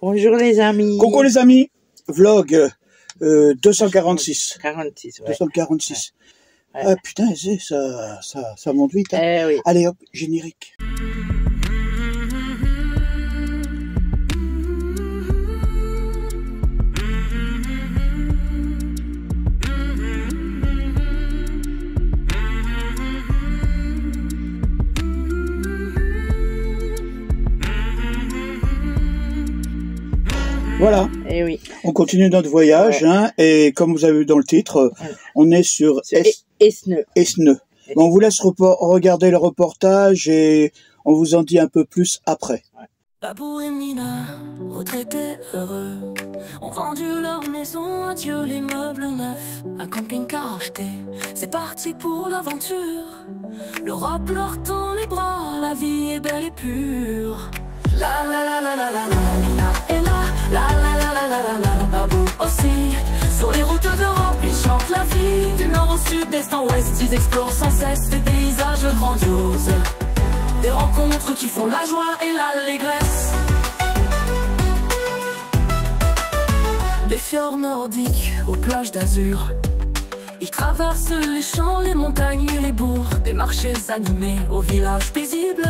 Bonjour les amis. Coucou les amis. Vlog 246. 46, ouais. 246. Ouais. Ah putain, ça monte vite. Hein. Oui. Allez hop, générique. Voilà, Oui. On continue notre voyage, ouais. Hein, et comme vous avez vu dans le titre, ouais. On est sur Esneux. Bon, on vous laisse regarder le reportage et on vous en dit un peu plus après. Ouais. Babou et Mina, retraités heureux, ont vendu leur maison, adieu les meubles neufs, un camping-car acheté, c'est parti pour l'aventure. L'Europe leur tend les bras, la vie est belle et pure. La la la la la la la, Mina est là, la la la la la la la, Babou aussi. Sur les routes d'Europe, ils chantent la vie, du nord au sud, d'est en ouest, ils explorent sans cesse des paysages grandioses. Des rencontres qui font la joie et l'allégresse. Des fjords nordiques aux plages d'azur. Ils traversent les champs, les montagnes et les bourgs. Des marchés animés aux villages paisibles.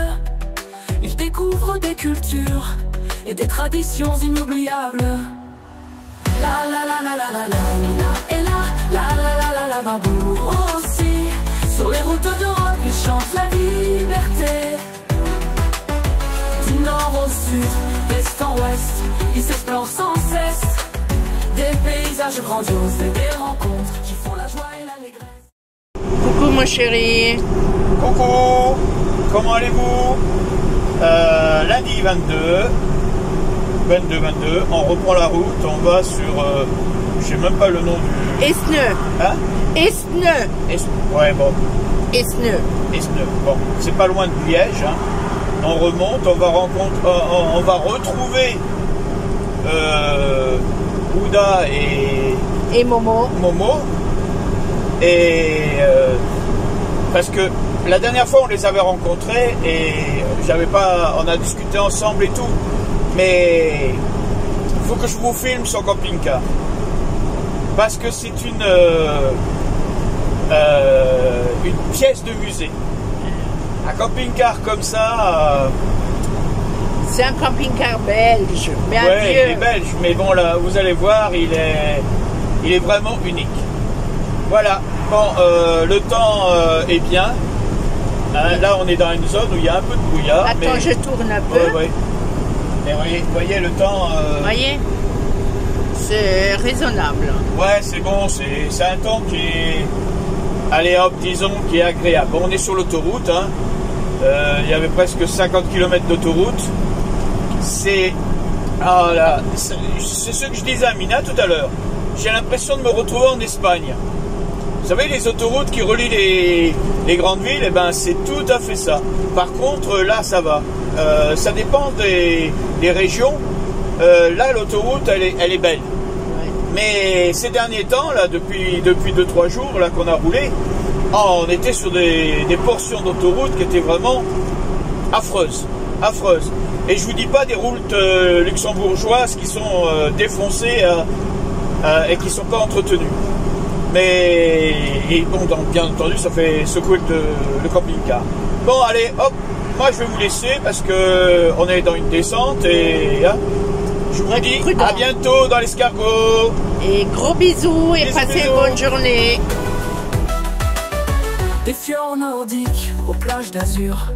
Ils découvrent des cultures et des traditions inoubliables. La la la la la la la, Mina est là, la la la la la, Babou aussi. Sur les routes d'Europe, ils chantent la liberté. Du nord au sud, d'est en ouest, ils s'explorent sans cesse. Des paysages grandioses et des rencontres qui font la joie et l'allégresse. Coucou mon chéri. Coucou, comment allez-vous? Lundi 22, on reprend la route, on va sur, je sais même pas le nom du... Esneux. Hein? Esneux. Ouais, bon. Esneux. Bon, c'est pas loin de Liège, hein. On remonte, on va retrouver Ouda et Momo. Et parce que la dernière fois on les avait rencontrés et on a discuté ensemble et tout, mais il faut que je vous filme son camping-car parce que c'est une pièce de musée. Un camping-car comme ça. C'est un camping-car belge, mais ouais, il est belge, mais bon là, vous allez voir, il est vraiment unique. Voilà. Bon, le temps est bien. Là, on est dans une zone où il y a un peu de brouillard. Attends, mais... je tourne un peu. Ouais. Mais voyez le temps. Voyez, c'est raisonnable. Ouais, c'est bon. C'est un temps qui est, allez hop, disons, qui est agréable. Bon, on est sur l'autoroute. Hein. Il y avait presque 50 km d'autoroute. C'est ce que je disais à Mina tout à l'heure. J'ai l'impression de me retrouver en Espagne. Vous savez, les autoroutes qui relient les grandes villes, eh ben, c'est tout à fait ça. Par contre, là, ça va. Ça dépend des régions. Là, l'autoroute, elle est belle. Ouais. Mais ces derniers temps, là, depuis 2-3 jours là qu'on a roulé, on était sur des portions d'autoroute qui étaient vraiment affreuses. Et je vous dis pas des routes luxembourgeoises qui sont défoncées et qui sont pas entretenues. Mais bon, donc, bien entendu, ça fait secouer le camping-car. Bon, allez, hop, moi je vais vous laisser parce que on est dans une descente et hein, je vous dis à bientôt dans l'escargot. Et gros bisous et passez une bonne journée. Des fjords nordiques aux plages d'azur.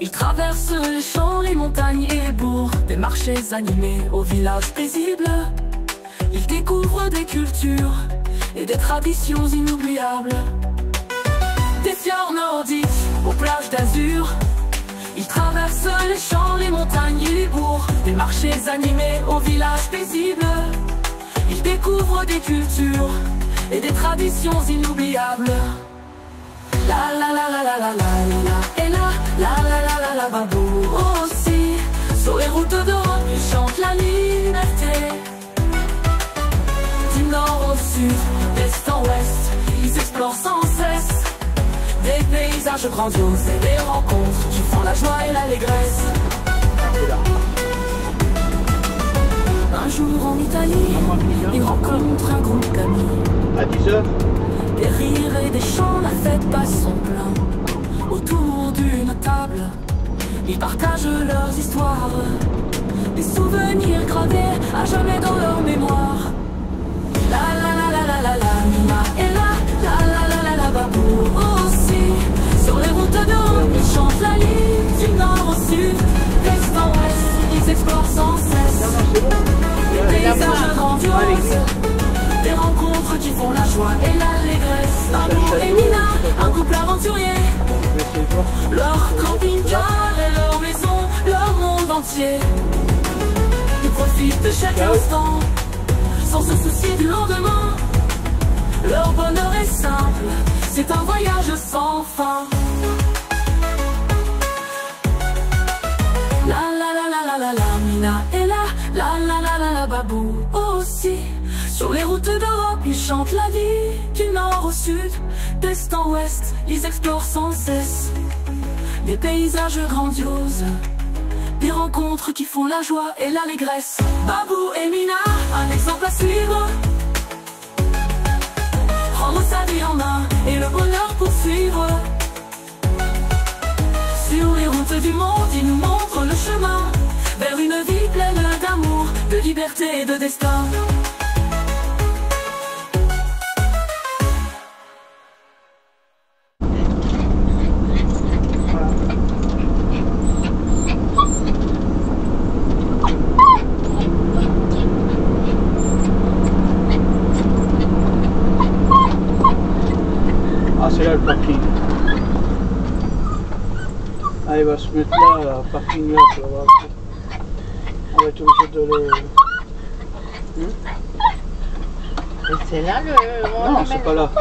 Ils traversent les champs, les montagnes et les bourgs. Des marchés animés aux villages paisibles. Ils découvrent des cultures et des traditions inoubliables. Des fjords nordiques aux plages d'azur. Ils traversent les champs, les montagnes et les bourgs. Des marchés animés aux villages paisibles. Ils découvrent des cultures et des traditions inoubliables. La la la la la la la, Mina est là, la la la la la, Babou aussi. Sur les routes d'Europe, ils chantent la liberté. Du nord au sud, d'est en ouest, ils explorent sans cesse. Des paysages grandioses et des rencontres qui font la joie et l'allégresse. il rencontre un groupe d'amis. À 10h. Des rires et des chants, la fête passe son plein. Autour d'une table, ils partagent leurs histoires, des souvenirs gravés à jamais dans leur mémoire. La la la la la la la, Mina est là, la la la la la, Babou aussi. Sur les routes d'Europe, ils chantent la ligne du nord au sud, d'est en ouest, ils explorent sans cesse les paysages grandioses, des rencontres qui font la joie et l'allégresse. Babou et Mina, un couple aventurier, leur camping-car et leur maison, leur monde entier. Ils profitent de chaque instant sans se soucier du lendemain. Leur bonheur est simple, c'est un voyage sans fin. La la la la la la la, Mina est là, la la la la la, Babou aussi. Sur les routes d'Europe, ils chantent la vie du nord au sud, d'est en ouest, ils explorent sans cesse des paysages grandioses, des rencontres qui font la joie et l'allégresse. Babou et Mina, un exemple à suivre, prendre sa vie en main et le bonheur poursuivre. Sur les routes du monde, ils nous montrent le chemin vers une vie pleine d'amour, de liberté et de destin. Ah, c'est là le parking. Ah, il va se mettre là, parking là, tu vas voir. On va être obligé de le... Et c'est là le... Non, c'est pas là.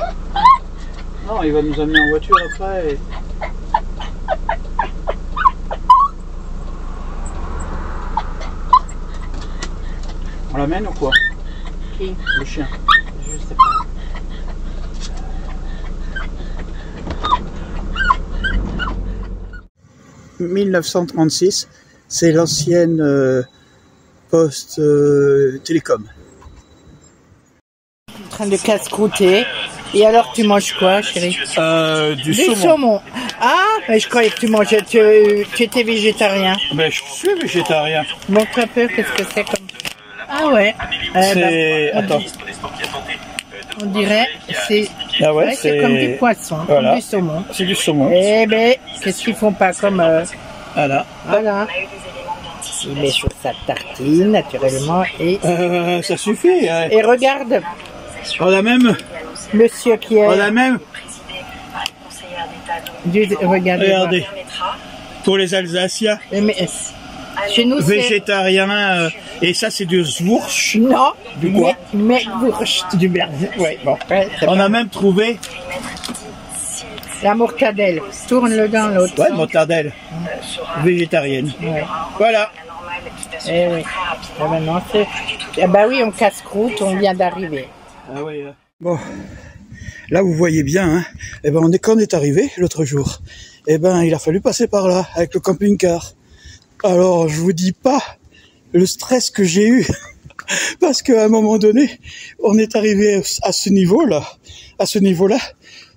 Non, il va nous amener en voiture après. On l'amène ou quoi? Qui? Le chien. Je sais pas. 1936, c'est l'ancienne poste télécom. En train de casse-croûter. Et alors tu manges quoi, chérie? Du saumon. Ah, mais je croyais que tu mangeais, tu étais végétarien. Ben, je suis végétarien. Montre un peu, qu'est-ce que c'est comme... Ah ouais. C'est... Attends. On dirait, c'est Ah ouais, c'est comme du poisson, voilà. comme du saumon. C'est du saumon. Eh ben, qu'est-ce qu'ils font pas comme... Voilà. Voilà. Il met sur sa tartine, naturellement, et... Ça suffit. Hein. Et regarde, On a même... monsieur qui est... On a même... Regardez. Pour les Alsaciens. Mais, chez nous, c'est... Végétarien. Et ça, c'est du Zwursch. Non, Du quoi? mais Wurst. Du merde. Ouais, bon. Ouais, On a même trouvé... la mortadelle. Tourne-le dans l'autre. Ouais, sens. mortadelle. Végétarienne. Ouais. Voilà. Eh oui. Et maintenant, c'est... Eh ben oui, on casse-croûte, on vient d'arriver. Ah oui. Bon, là vous voyez bien, hein. Eh ben quand on est arrivé l'autre jour, eh ben il a fallu passer par là avec le camping-car. Alors je vous dis pas le stress que j'ai eu parce qu'à un moment donné, on est arrivé à ce niveau-là,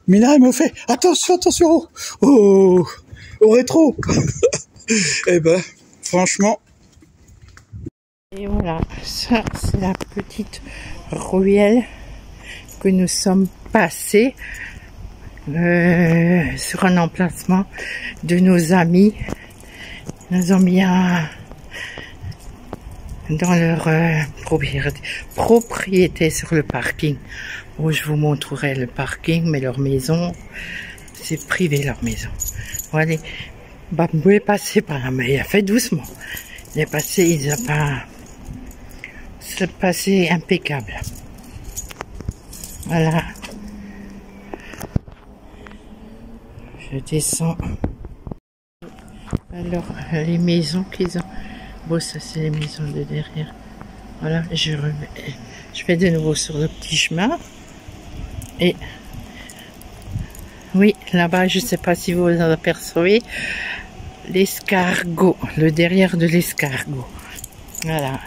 Mina elle me fait attention au rétro. Eh ben franchement. Et voilà, ça c'est la petite ruelle que nous sommes passés sur un emplacement de nos amis. Nous ont bien dans leur propriété sur le parking. Où je vous montrerai le parking, mais leur maison, c'est privé leur maison. Voilà, Babou est passé par là, mais il a fait doucement. Il est passé, il a pas... C'est passé impeccable. Voilà. Je descends. Alors, les maisons qu'ils ont. Bon, ça c'est les maisons de derrière. Voilà, je vais de nouveau sur le petit chemin. Et oui, là-bas, je ne sais pas si vous en apercevez, l'escargot, le derrière de l'escargot. Voilà.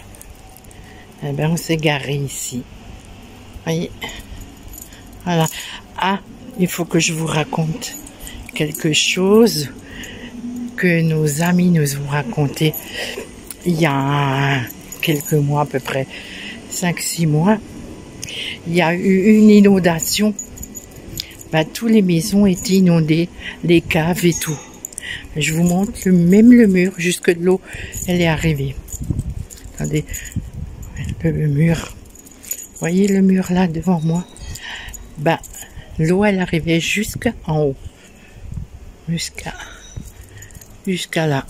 Eh ben, on s'est garé ici. Voyez. Voilà. Ah, il faut que je vous raconte quelque chose que nos amis nous ont raconté il y a quelques mois, à peu près 5-6 mois. Il y a eu une inondation. Ben, toutes les maisons étaient inondées, les caves et tout. Je vous montre même le mur, jusque de l'eau, elle est arrivée. Attendez, le mur. Voyez le mur là devant moi? Ben, l'eau elle arrivait jusqu'en haut. Jusqu'à là.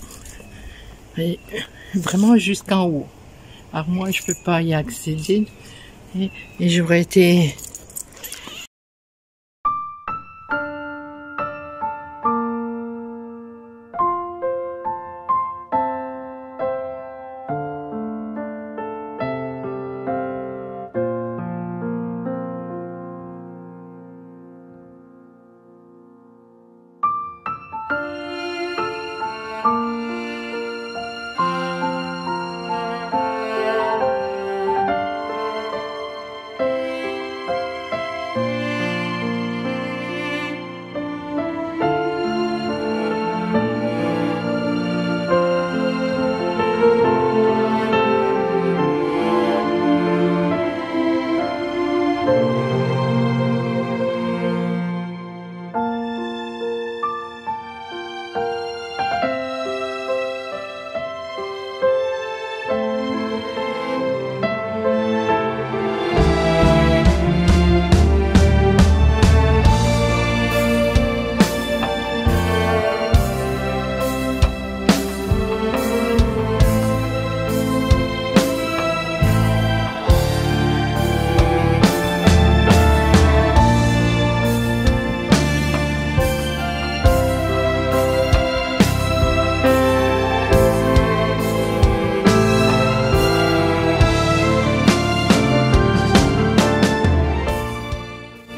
Et vraiment jusqu'en haut. Alors moi je peux pas y accéder. Et j'aurais été...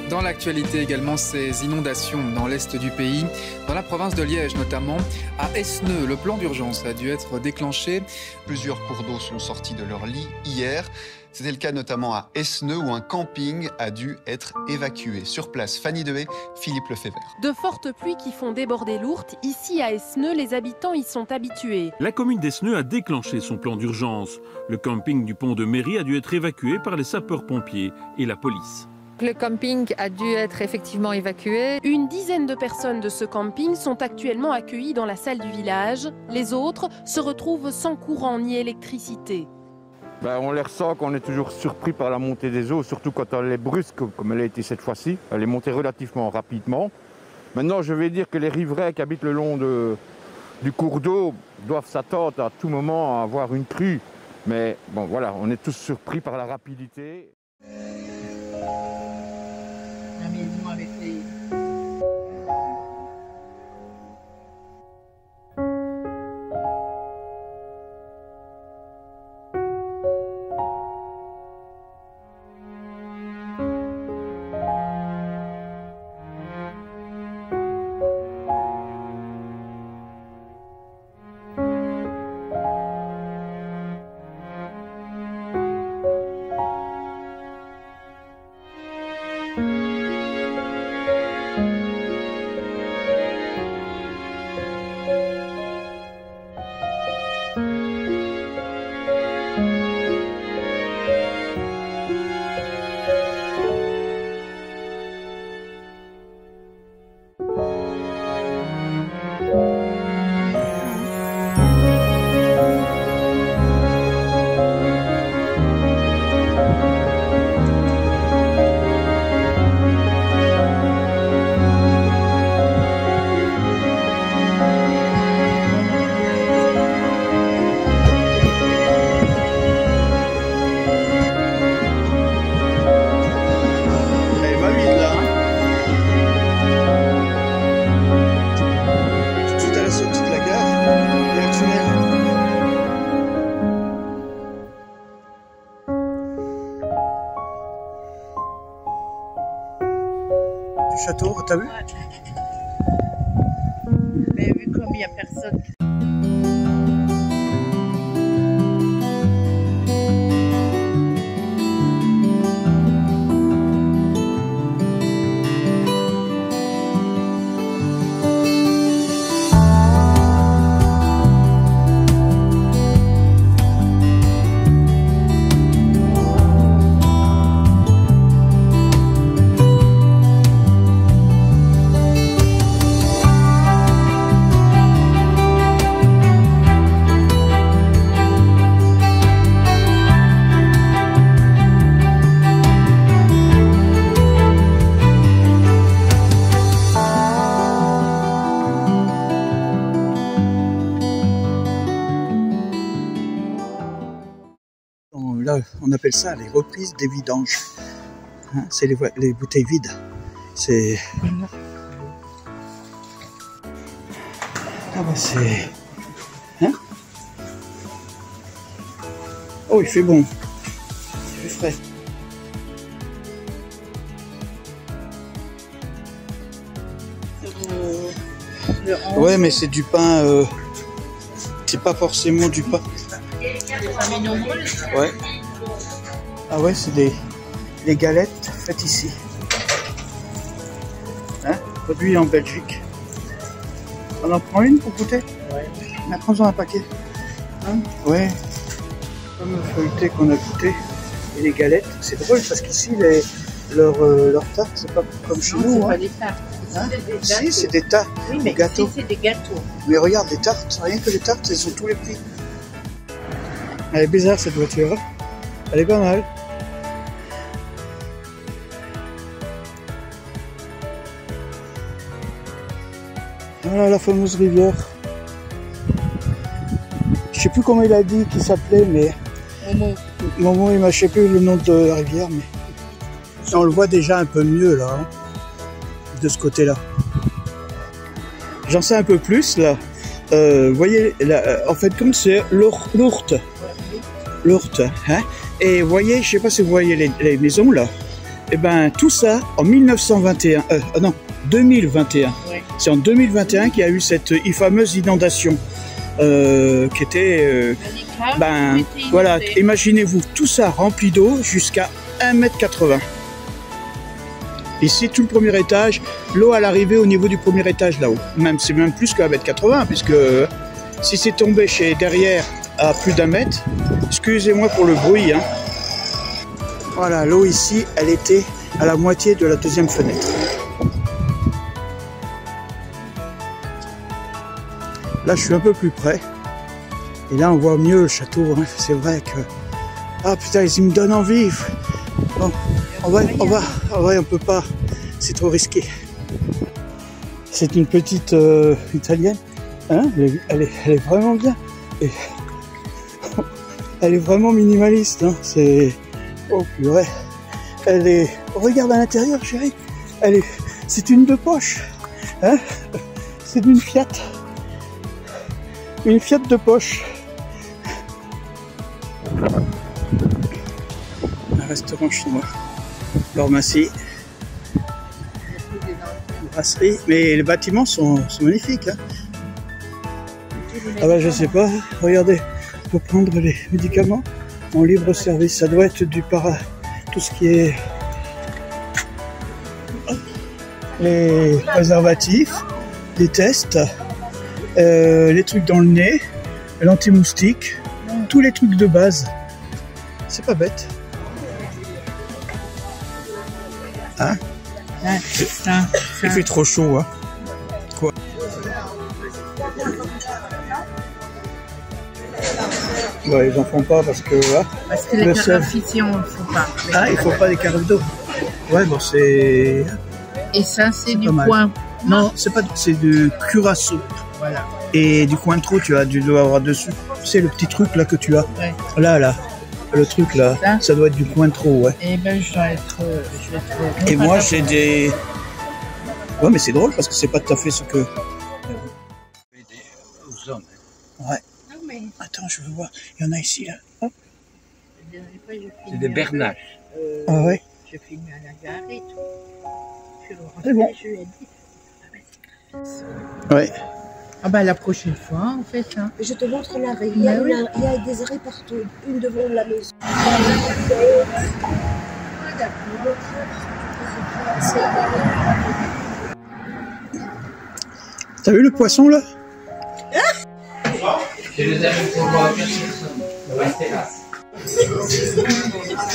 Dans l'actualité également, ces inondations dans l'est du pays, dans la province de Liège notamment, à Esneux, le plan d'urgence a dû être déclenché. Plusieurs cours d'eau sont sortis de leur lit hier. C'était le cas notamment à Esneux où un camping a dû être évacué. Sur place, Fanny Dehaye, Philippe Lefebvre. De fortes pluies qui font déborder l'Ourthe. Ici à Esneux, les habitants y sont habitués. La commune d'Esneux a déclenché son plan d'urgence. Le camping du pont de Mairie a dû être évacué par les sapeurs-pompiers et la police. Le camping a dû être effectivement évacué. Une dizaine de personnes de ce camping sont actuellement accueillies dans la salle du village. Les autres se retrouvent sans courant ni électricité. On les ressent qu'on est toujours surpris par la montée des eaux, surtout quand elle est brusque, comme elle a été cette fois-ci. Elle est montée relativement rapidement. Maintenant, je vais dire que les riverains qui habitent le long du cours d'eau doivent s'attendre à tout moment à avoir une crue. Mais bon, voilà, on est tous surpris par la rapidité. La maison avec les... Château, t'as vu? Mais vu comme il n'y a personne. Là, on appelle ça les reprises des vidanges. Hein, c'est les bouteilles vides. C'est... Ah bah c'est... Hein? Oh, il fait bon. Il fait frais. Ouais, mais c'est du pain... c'est pas forcément du pain. Ouais. Ah ouais, c'est des galettes faites ici. Hein? Produit en Belgique. On en prend une pour goûter? Ouais. On prend un paquet. Hein? Ouais. Comme le feuilleté qu'on a goûté. Et les galettes, c'est drôle parce qu'ici, leurs tartes, c'est pas comme chez nous. C'est hein. pas des tartes. Hein? Si, c'est des tartes. Oui, mais gâteaux. ici, c'est des gâteaux. Mais regarde, les tartes, rien que les tartes, elles ont tous les prix. Elle est bizarre cette voiture. Elle est pas mal. Voilà la fameuse rivière. Je sais plus comment il a dit qu'il s'appelait, mais... Momo, il m'a, je sais plus le nom de la rivière, mais... On le voit déjà un peu mieux là, hein, de ce côté-là. J'en sais un peu plus là. Vous voyez, là, en fait, comme c'est l'Ourthe. L'Ourthe, hein. Et vous voyez, je sais pas si vous voyez les maisons là. Et ben tout ça en 1921. Non, 2021. Ouais. C'est en 2021 qu'il y a eu cette fameuse inondation qui était. Ben voilà, imaginez-vous tout ça rempli d'eau jusqu'à 1,80 m. Ici, tout le premier étage, l'eau à l'arrivée au niveau du premier étage là-haut. C'est même plus qu'à 1,80 m, puisque si c'est tombé derrière à plus d'1 mètre, excusez-moi pour le bruit. Hein. Voilà, l'eau ici, elle était à la moitié de la deuxième fenêtre. Là, je suis un peu plus près. Et là, on voit mieux le château. Hein. C'est vrai que... Ah putain, ils me donnent envie. Bon, on peut pas, c'est trop risqué. C'est une petite italienne, hein, elle est vraiment bien. Et elle est vraiment minimaliste, hein. C'est... Oh purée. Elle est... Regarde à l'intérieur, chérie. C'est une 2 poches. Hein, c'est une Fiat. Une Fiat 2 poches. Un restaurant chinois. Pharmacie. Brasserie. Mais les bâtiments sont magnifiques. Hein. Ah bah je sais pas. Regardez. Pour prendre les médicaments en libre service. Ça doit être du tout ce qui est les préservatifs, les tests, les trucs dans le nez, l'anti-moustique, tous les trucs de base. C'est pas bête. Hein? Il fait trop chaud, hein? Quoi? Ouais, ils en font pas parce que là. Parce que les carafes ici, on ne faut pas. Ah, il faut pas des carafes d'eau. Ouais, bon, c'est. Et ça, c'est du coin. Non, c'est pas. C'est du curaçao. Voilà. Et du Cointreau, tu dois avoir dessus. C'est le petit truc là que tu as. Ouais. Là. Le truc là, ça doit être du Cointreau, ouais. Et ben je vais être. Et moi j'ai des. Ouais, mais c'est drôle parce que c'est pas tout à fait ce que. Ouais. Non, mais... Attends, je veux voir. Il y en a ici là. Hop. C'est des bernaches. Ah ouais. Je filme à la gare et tout. C'est bon. Je lui ai dit. Ouais. Ah bah la prochaine fois, en fait. Hein. Je te montre l'arrêt. Il y a des arrêts partout. Une devant la maison. T'as vu le poisson là?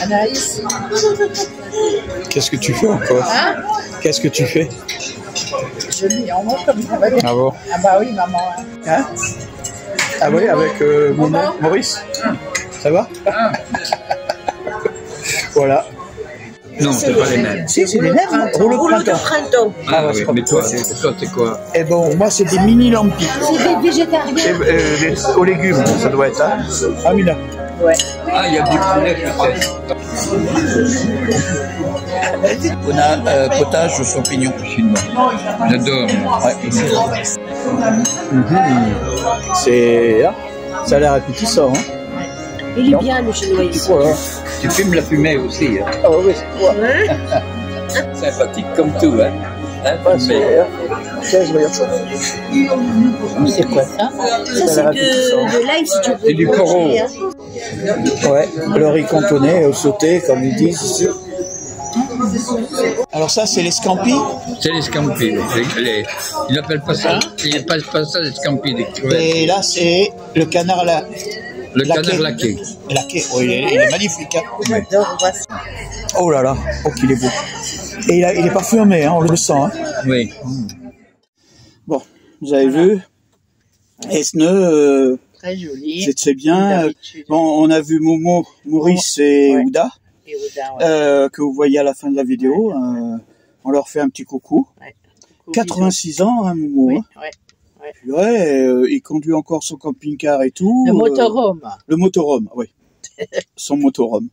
Anaïs. Qu'est-ce que tu fais encore? Hein? Qu'est-ce que tu fais? Je lui envoie comme ça. Ah bon? Ah bah oui, maman. Hein? Ah oui, avec Maurice? Ça va? Voilà. Non, c'est pas les mêmes. Si, c'est les mêmes. Rouleau de printemps. Ah oui, mais toi, c'est quoi? Eh bon, moi, c'est des mini lampies. C'est des végétariens. Aux légumes, ça doit être ça. Ah oui, là. Ouais. Ah, il y a du poulet peut-être. On a potage aux champignons chinois. J'adore. C'est... Ça a l'air appétissant. Hein. Il est bien le chinois ici. Voilà. Tu fumes la fumée aussi. Hein. Ah oui, Sympathique comme tout. Hein. Ça, je regarde ça. C'est quoi ça? Ça, c'est de l'ail, si tu veux. C'est du poro. Ouais, le riz cantonais, sauté, comme ils disent ici. Alors ça, c'est les scampi. C'est les scampi. Ils n'appellent pas ça. Ils n'appellent pas ça les scampi. Et là, c'est le canard là. Le canard laqué. Laqué, oh, il est magnifique. Hein. Oh là là, oh qu'il est beau. Et il est parfumé, hein, on le sent. Hein. Oui. Bon, vous avez vu, Esneux, très joli. C'est bien. Bon, on a vu Momo, Maurice et Ouda, que vous voyez à la fin de la vidéo. On leur fait un petit coucou. 86 ans, hein, Momo. Oui, hein. Ouais, il conduit encore son camping-car et tout. Le motorhome. Le motorhome, oui. Son motorhome.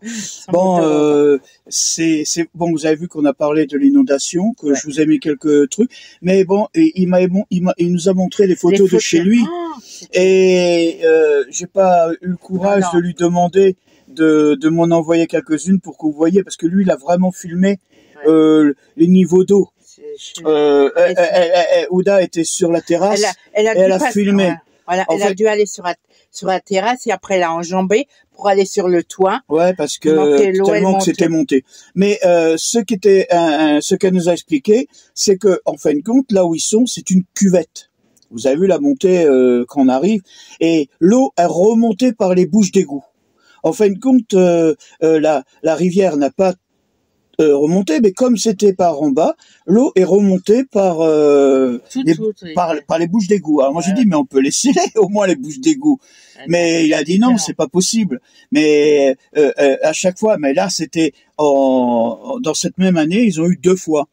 Bon, c'est bon. Vous avez vu qu'on a parlé de l'inondation, que je vous ai mis quelques trucs, mais bon, il nous a montré les photos de chez lui, et j'ai pas eu le courage de lui demander de m'en envoyer quelques-unes pour que vous voyez, parce que lui, il a vraiment filmé les niveaux d'eau. Ouda était sur la terrasse, elle a filmé. Ouais. Voilà, elle a dû aller sur la terrasse et après elle a enjambé pour aller sur le toit. Ouais, parce que tellement que c'était monté. Mais ce qu'elle nous a expliqué, c'est que en fin de compte, là où ils sont, c'est une cuvette. Vous avez vu la montée quand on arrive, et l'eau est remontée par les bouches d'égout. En fin de compte, la rivière n'a pas remonté, mais comme c'était par en bas, l'eau est remontée par les bouches d'égout. Alors moi j'ai dit mais on peut laisser au moins les bouches d'égout. Mais il a dit non, c'est pas possible. Mais à chaque fois, mais là c'était dans cette même année, ils ont eu 2 fois.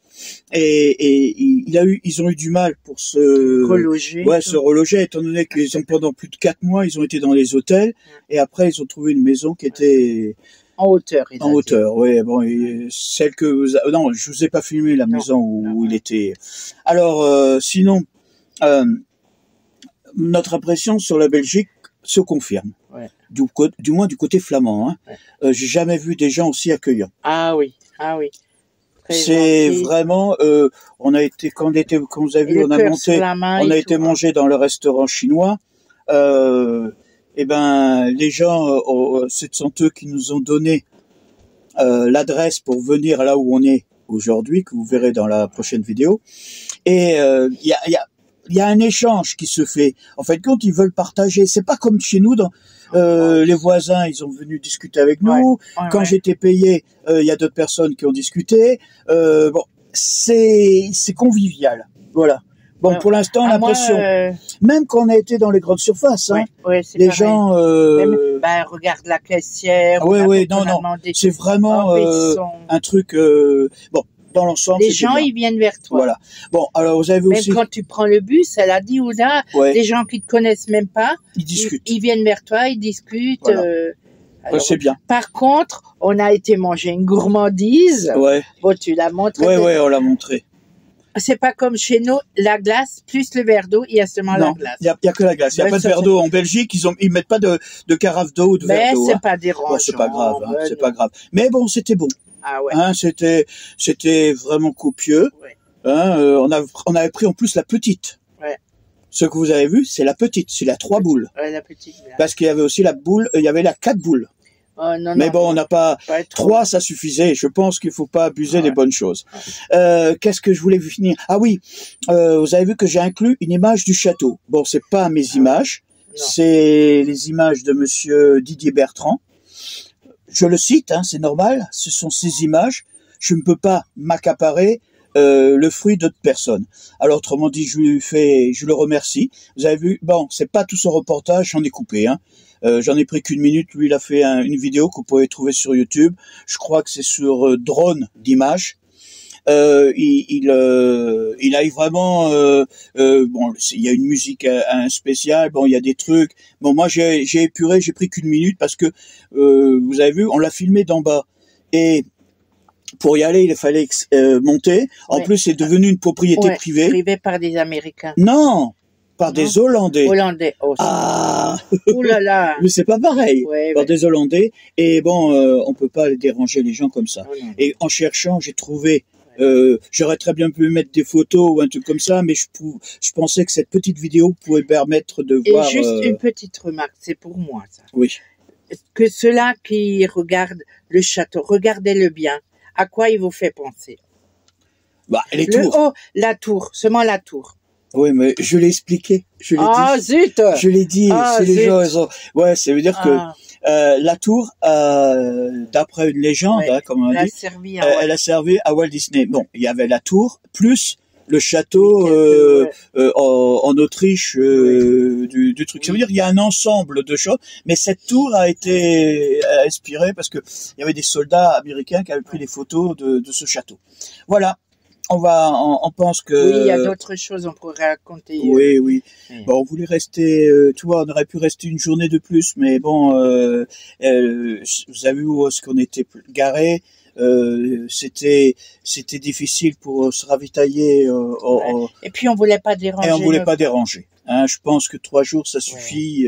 Et ils ont eu du mal pour se reloger, étant donné qu'ils ont pendant plus de 4 mois, ils ont été dans les hôtels, et après ils ont trouvé une maison qui était en hauteur. En hauteur, oui. Bon, celle que non, je vous ai pas filmé la maison où il était. Alors, sinon, notre impression sur la Belgique se confirme. Ouais. Du moins du côté flamand. Hein. J'ai jamais vu des gens aussi accueillants. Ah oui. C'est vraiment, on a été, quand vous avez vu, on a été manger dans le restaurant chinois. Eh ben, les gens, ce sont eux qui nous ont donné l'adresse pour venir là où on est aujourd'hui, que vous verrez dans la prochaine vidéo. Et il y a un échange qui se fait. En fait, quand ils veulent partager, c'est pas comme chez nous. Les voisins, ils ont venu discuter avec nous. Quand j'étais payé, il y a d'autres personnes qui ont discuté. Bon, c'est convivial. Voilà. Bon, pour l'instant, l'impression, même quand on a été dans les grandes surfaces, hein, les gens, regarde la caissière. Non, c'est vraiment un truc. Bon, dans l'ensemble, les gens, ils viennent vers toi. Voilà. Bon, alors vous avez aussi. Même quand tu prends le bus, elle a dit Ouda, des gens qui te connaissent même pas, ils discutent. Ils viennent vers toi, ils discutent. Voilà. Alors, c'est bien. Par contre, on a été manger une gourmandise. Ouais. Bon, tu l'as montré. Ouais, on l'a montré. C'est pas comme chez nous, la glace plus le verre d'eau, il y a seulement la glace. Il y a que la glace. Il y a pas de verre d'eau en Belgique. Ils mettent pas de carafe d'eau ou de verre d'eau. Mais c'est pas dérangeant. C'est pas grave. C'est pas grave. Mais bon, c'était bon. Ah ouais. Hein, c'était vraiment copieux. Ouais. Hein, on avait pris en plus la petite. Ouais. Ce que vous avez vu, c'est la petite. C'est la 3 boules. Ouais, la petite. Parce qu'il y avait aussi la boule. Il y avait la 4 boules. Oh, non, mais bon, on n'a pas 3, ça suffisait. Je pense qu'il faut pas abuser des bonnes choses. Qu'est-ce que je voulais vous finir? Ah oui, vous avez vu que j'ai inclus une image du château. Bon, c'est pas mes images, c'est les images de monsieur Didier Bertrand. Je le cite, hein, c'est normal. Ce sont ses images. Je ne peux pas m'accaparer le fruit d'autres personnes. Alors, autrement dit, je le remercie. Vous avez vu, bon, c'est pas tout son reportage, j'en ai coupé, hein. J'en ai pris qu'1 minute. Lui, il a fait une vidéo que vous pouvez trouver sur YouTube. Je crois que c'est sur drone d'images. il aille vraiment. Bon, il y a une musique un spécial. Bon, il y a des trucs. Bon, moi j'ai épuré, j'ai pris qu'une minute parce que vous avez vu, on l'a filmé d'en bas et pour y aller, il fallait monter. En plus, c'est devenu une propriété privée. Privée par des Américains. Non, par des Hollandais. Hollandais aussi. Ah. Ouh là là. Mais c'est pas pareil. Ouais, par des Hollandais. Et bon, on peut pas déranger les gens comme ça. Oh non. Et en cherchant, j'ai trouvé. J'aurais très bien pu mettre des photos ou un truc comme ça, mais je pensais que cette petite vidéo pouvait permettre de voir. Et juste une petite remarque, c'est pour moi ça. Oui. Que ceux-là qui regardent le château, regardez-le bien. À quoi il vous fait penser? Bah, les tours. Oh, la tour, seulement la tour. Oui, mais je l'ai expliqué. Je l'ai dit. Zut! Je l'ai dit. Si les gens, ils ont... Ouais, ça veut dire que la tour, d'après une légende, hein, comme on a dit, elle a servi à Walt Disney. Bon, il y avait la tour plus le château en Autriche du truc. Ça veut dire qu'il y a un ensemble de choses, mais cette tour a été inspirée parce que il y avait des soldats américains qui avaient pris des photos de ce château. Voilà. On pense que... Oui, il y a d'autres choses, on pourrait raconter. Oui, oui. Bon, on voulait rester, tu vois, on aurait pu rester une journée de plus, mais bon, vous avez vu où est-ce qu'on était garé. C'était difficile pour se ravitailler. Et puis on voulait pas déranger. Et on voulait pas déranger. Hein, je pense que 3 jours ça suffit.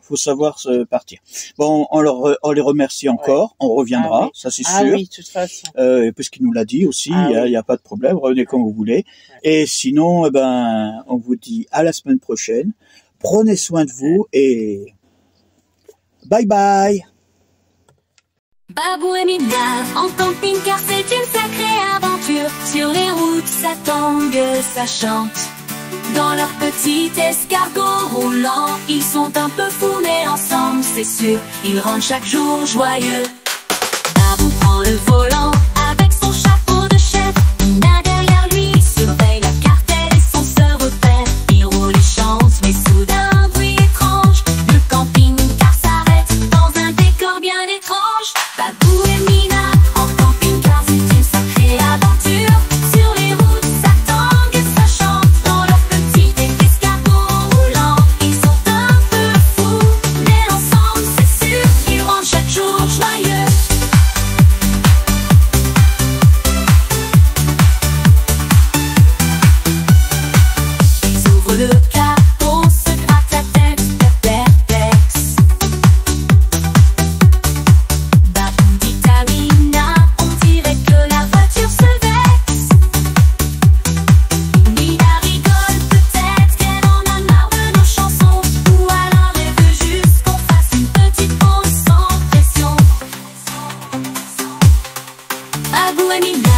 Faut savoir partir. Bon, on les remercie encore. On reviendra, ça c'est sûr. Ah oui, de toute façon. Parce qu'il nous l'a dit aussi. Il y a pas de problème. Revenez quand vous voulez. Et sinon, on vous dit à la semaine prochaine. Prenez soin de vous et bye bye. Babou et Mina en camping-car, c'est une sacrée aventure. Sur les routes, ça tangue, ça chante. Dans leur petit escargot roulant, ils sont un peu fous, mais ensemble, c'est sûr, ils rendent chaque jour joyeux. Babou prend le volant avec son chapeau de chef. Mina derrière lui surveille la cartelle et son seul repère. Il roule et chante, mais soudain, un bruit étrange. Le camping-car s'arrête dans un décor bien étrange. Babou et Mina en camping-car, c'est une sacrée aventure. Sur les routes, ça tangue et ça chante. Dans leur petit escargot roulant, ils sont un peu fous, mais ensemble, c'est sûr, ils rendent chaque jour joyeux. Ils ouvrent le capot, se grattent la tête, perplexe. Babou dit à Mina, on dirait que la voiture se vexe. Mina rigole, peut-être qu'elle en a marre de nos chansons, ou alors elle veut juste qu'on fasse une petite pause sans pression. Babou et Mina